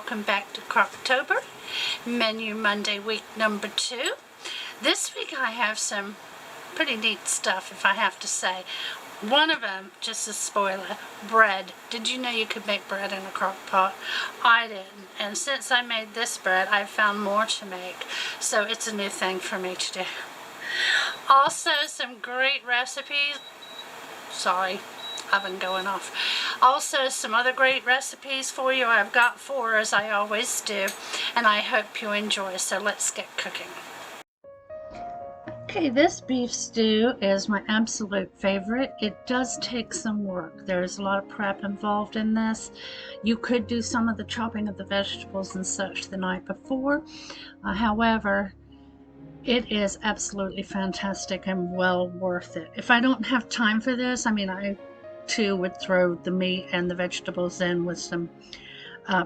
welcome back to Crocktober, Menu Monday week number 2. This week I have some pretty neat stuff, if I have to say. One of them, just a spoiler, bread. Did you know you could make bread in a crock pot? I didn't, and since I made this bread, I've found more to make, so it's a new thing for me to do. Also, some great recipes. Sorry, oven going off. Also, some other great recipes for you. I've got 4, as I always do, and I hope you enjoy, so let's get cooking. Okay, this beef stew is my absolute favorite. It does take some work. There's a lot of prep involved in this. You could do some of the chopping of the vegetables and such the night before. However, it is absolutely fantastic and well worth it. If I don't have time for this, I too would throw the meat and the vegetables in with some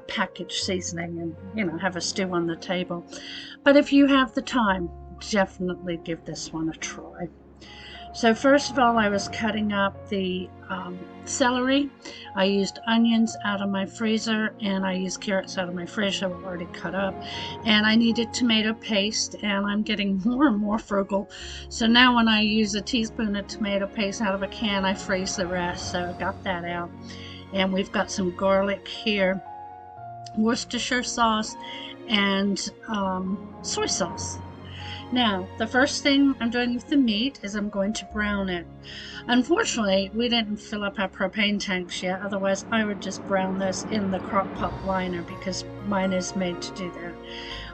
packaged seasoning and, have a stew on the table. But if you have the time, definitely give this one a try. So first of all, I was cutting up the celery. I used onions out of my freezer, and I used carrots out of my fridge that were already cut up. And I needed tomato paste, and I'm getting more and more frugal. So now when I use a teaspoon of tomato paste out of a can, I freeze the rest. So I got that out. And we've got some garlic here, Worcestershire sauce, and soy sauce. Now, the first thing I'm doing with the meat is I'm going to brown it. Unfortunately, we didn't fill up our propane tanks yet, otherwise I would just brown this in the crock pot liner because mine is made to do that.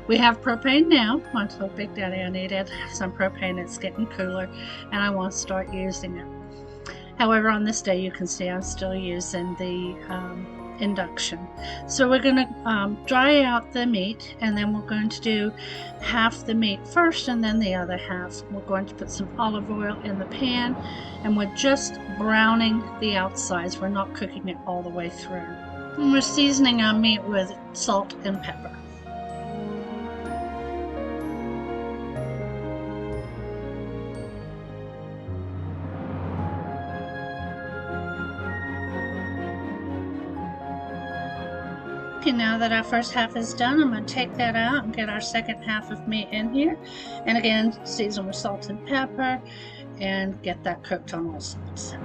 We have propane now. I told Big Daddy I needed some propane. It's getting cooler and I want to start using it. However, on this day you can see I'm still using the induction. So we're going to dry out the meat, and then we're going to do half the meat first and then the other half. We're going to put some olive oil in the pan, and we're just browning the outsides. We're not cooking it all the way through. And we're seasoning our meat with salt and pepper. Okay, now that our first half is done, I'm going to take that out and get our second half of meat in here. And again, season with salt and pepper and get that cooked on all sides.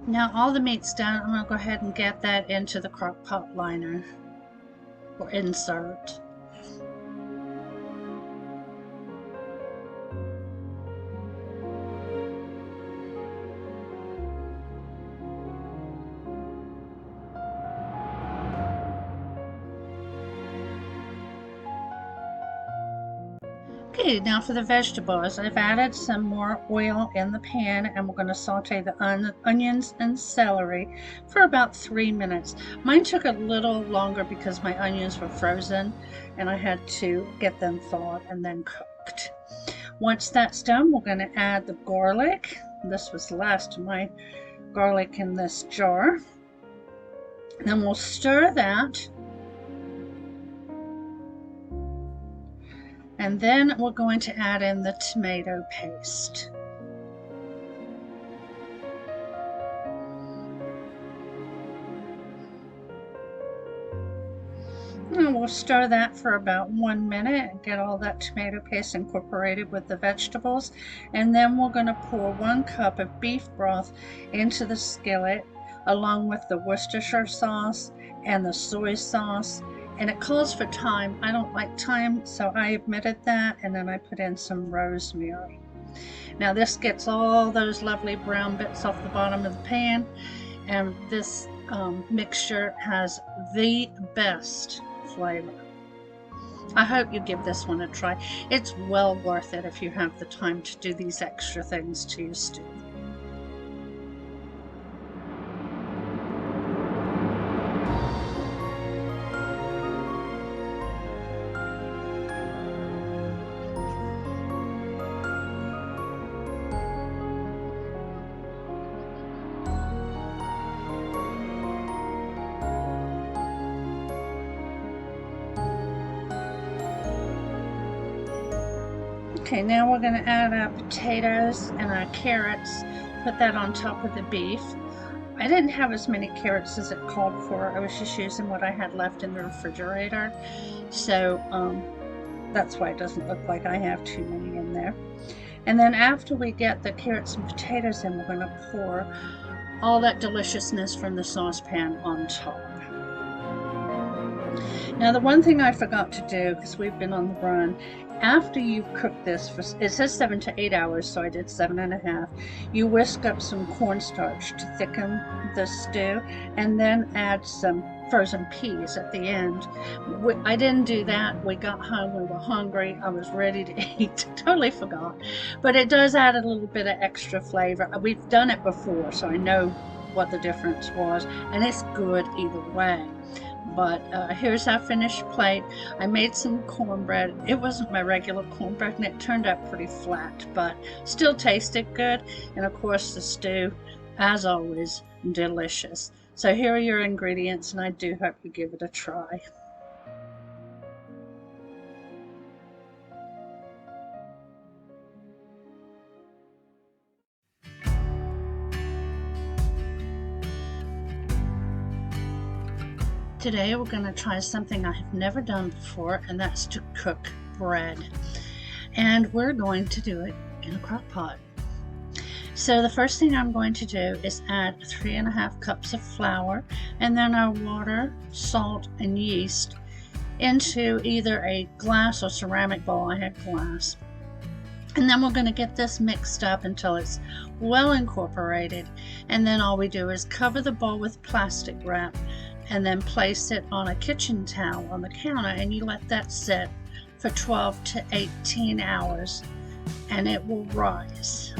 Now all the meat's done. I'm going to go ahead and get that into the crock pot liner or insert. Okay, now for the vegetables, I've added some more oil in the pan, and we're going to saute the onions and celery for about 3 minutes. Mine took a little longer because my onions were frozen and I had to get them thawed and then cooked. Once that's done, we're going to add the garlic. This was the last of my garlic in this jar. Then we'll stir that. And then we're going to add in the tomato paste. And we'll stir that for about 1 minute and get all that tomato paste incorporated with the vegetables. And then we're going to pour 1 cup of beef broth into the skillet along with the Worcestershire sauce and the soy sauce and it calls for thyme. I don't like thyme, so I omitted that, and then I put in some rosemary. Now this gets all those lovely brown bits off the bottom of the pan, and this mixture has the best flavor. I hope you give this one a try. It's well worth it if you have the time to do these extra things to your stew. Okay, now we're going to add our potatoes and our carrots, put that on top of the beef. I didn't have as many carrots as it called for. I was just using what I had left in the refrigerator. So that's why it doesn't look like I have too many in there. And then after we get the carrots and potatoes in, we're going to pour all that deliciousness from the saucepan on top. Now the one thing I forgot to do, because we've been on the run, after you've cooked this for, it says 7 to 8 hours, so I did 7.5, you whisk up some cornstarch to thicken the stew, and then add some frozen peas at the end. I didn't do that. We got home, we were hungry, I was ready to eat. Totally forgot. But it does add a little bit of extra flavor. We've done it before, so I know what the difference was, and it's good either way. But here's our finished plate. I made some cornbread. It wasn't my regular cornbread, and it turned out pretty flat, but still tasted good. And of course the stew, as always, delicious. So here are your ingredients, and I do hope you give it a try. Today we're going to try something I have never done before, and that's to cook bread. And we're going to do it in a crock pot. So the first thing I'm going to do is add 3.5 cups of flour, and then our water, salt, and yeast into either a glass or ceramic bowl. I had glass. And then we're going to get this mixed up until it's well incorporated. And then all we do is cover the bowl with plastic wrap, and then place it on a kitchen towel on the counter, and you let that sit for 12 to 18 hours, and it will rise.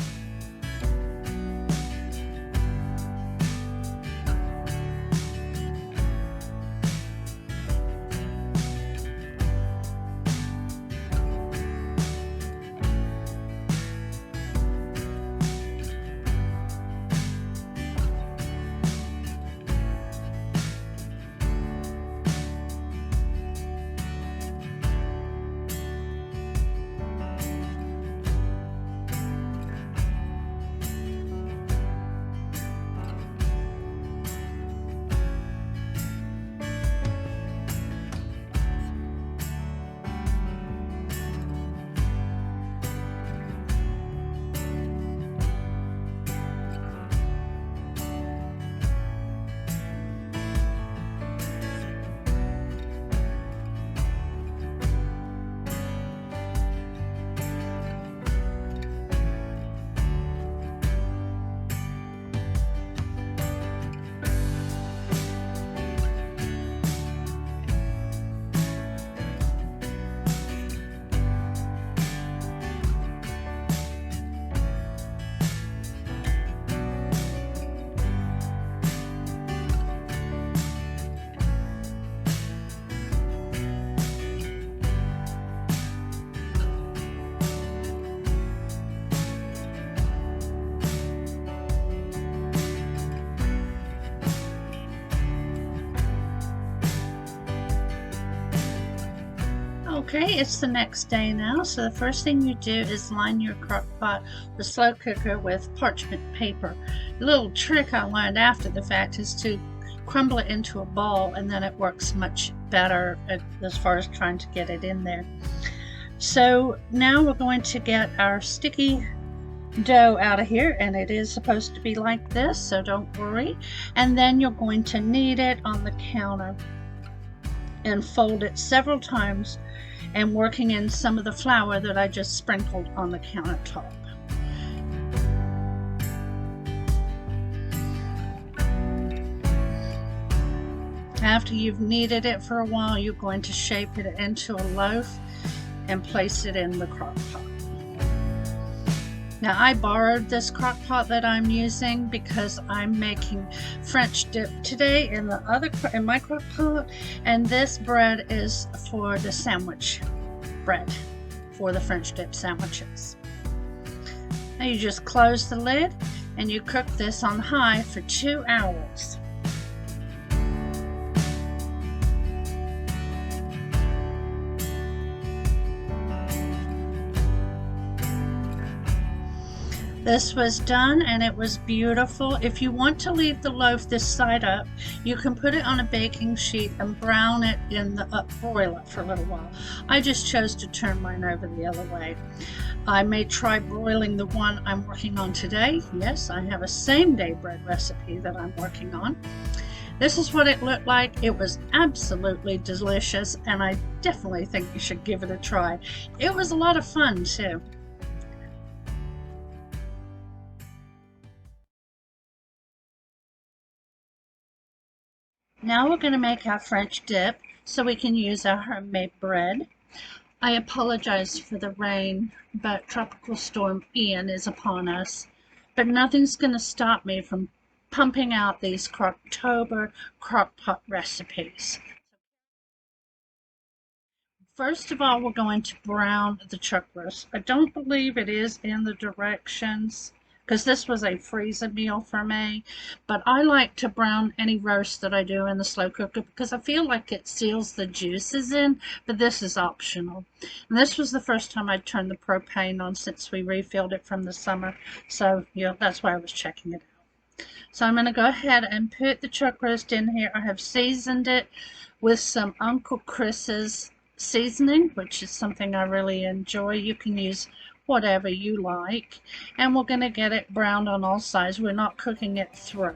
Okay, it's the next day now, so the first thing you do is line your crock pot, the slow cooker, with parchment paper. A little trick I learned after the fact is to crumble it into a ball, and then it works much better as far as trying to get it in there. So now we're going to get our sticky dough out of here, and it is supposed to be like this, so don't worry. And then you're going to knead it on the counter and fold it several times, and working in some of the flour that I just sprinkled on the countertop. After you've kneaded it for a while, you're going to shape it into a loaf and place it in the crock pot. Now I borrowed this crock pot that I'm using because I'm making French dip today in my crock pot, and this bread is for the sandwich bread for the French dip sandwiches. Now you just close the lid and you cook this on high for 2 hours. This was done and it was beautiful. If you want to leave the loaf this side up, you can put it on a baking sheet and brown it in the broiler for a little while. I just chose to turn mine over the other way. I may try broiling the one I'm working on today. Yes, I have a same-day bread recipe that I'm working on. This is what it looked like. It was absolutely delicious, and I definitely think you should give it a try. It was a lot of fun too. Now we're going to make our French dip so we can use our homemade bread. I apologize for the rain, but Tropical Storm Ian is upon us. But nothing's going to stop me from pumping out these Crocktober crockpot recipes. First of all, we're going to brown the chuck roast. I don't believe it is in the directions, because this was a freezer meal for me, but I like to brown any roast that I do in the slow cooker because I feel like it seals the juices in, but this is optional. And this was the first time I'd turned the propane on since we refilled it from the summer, so yeah, that's why I was checking it out. So I'm going to go ahead and put the chuck roast in here. I have seasoned it with some Uncle Chris's seasoning, which is something I really enjoy. You can use whatever you like, and we're going to get it browned on all sides. We're not cooking it through.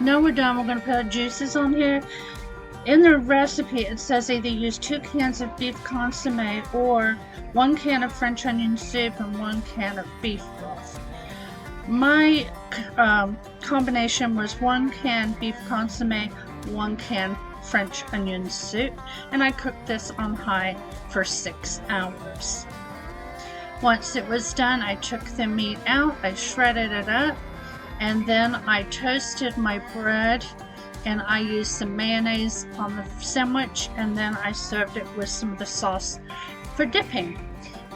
Now we're done. We're gonna put our juices on here. In the recipe, it says either use 2 cans of beef consomme or 1 can of French onion soup and 1 can of beef broth. My combination was 1 can beef consomme, 1 can French onion soup, and I cooked this on high for 6 hours. Once it was done, I took the meat out, I shredded it up, and then I toasted my bread and I used some mayonnaise on the sandwich, and then I served it with some of the sauce for dipping.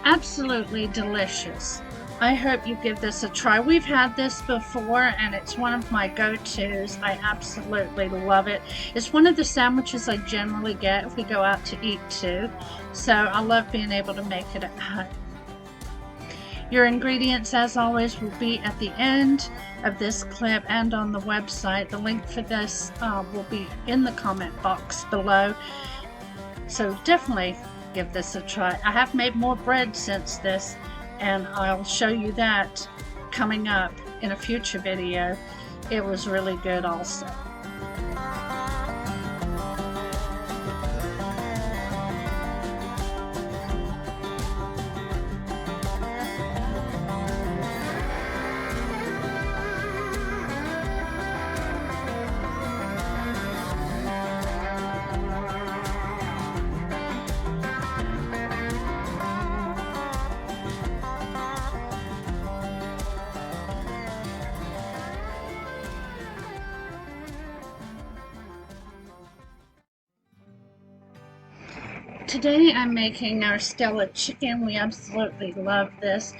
Absolutely delicious. I hope you give this a try. We've had this before and it's one of my go-tos. I absolutely love it. It's one of the sandwiches I generally get if we go out to eat too. So I love being able to make it at home. Your ingredients, as always, will be at the end of this clip and on the website. The link for this will be in the comment box below. So definitely give this a try. I have made more bread since this, and I'll show you that coming up in a future video. It was really good also. Today I'm making our Stella chicken. We absolutely love this.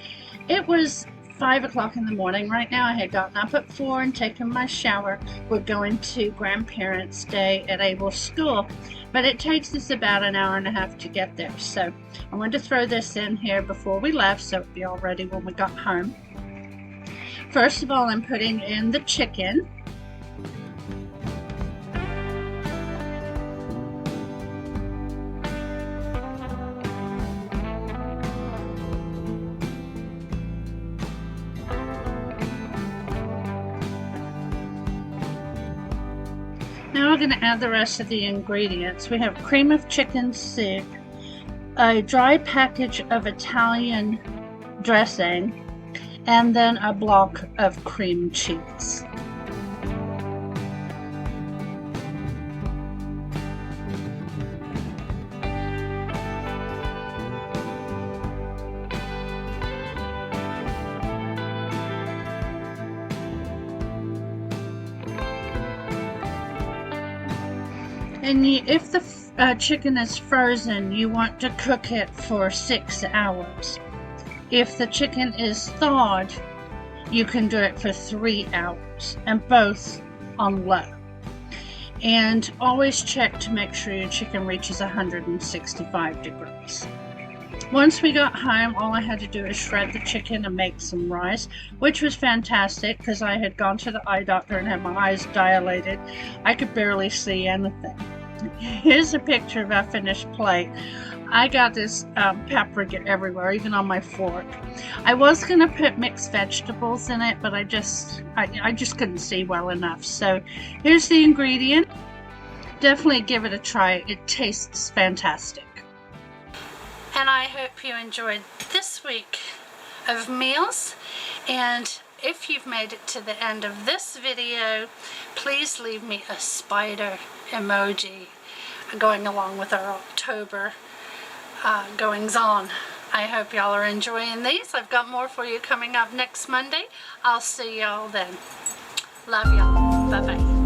It was 5 o'clock in the morning right now. I had gotten up at 4 and taken my shower. We're going to Grandparents' Day at Abel's school, but it takes us about an hour and a half to get there. So I wanted to throw this in here before we left so it'd be all ready when we got home. First of all, I'm putting in the chicken. Now we're going to add the rest of the ingredients. We have cream of chicken soup, a dry package of Italian dressing, and then a block of cream cheese. And if the chicken is frozen, you want to cook it for 6 hours. If the chicken is thawed, you can do it for 3 hours, and both on low. And always check to make sure your chicken reaches 165 degrees. Once we got home, all I had to do is shred the chicken and make some rice, which was fantastic because I had gone to the eye doctor and had my eyes dilated. I could barely see anything. Here's a picture of our finished plate. I got this paprika everywhere, even on my fork. I was going to put mixed vegetables in it, but I just couldn't see well enough. So here's the ingredient. Definitely give it a try. It tastes fantastic. And I hope you enjoyed this week of meals. And if you've made it to the end of this video, please leave me a spider emoji going along with our October goings on. I hope y'all are enjoying these. I've got more for you coming up next Monday. I'll see y'all then. Love y'all. Bye-bye.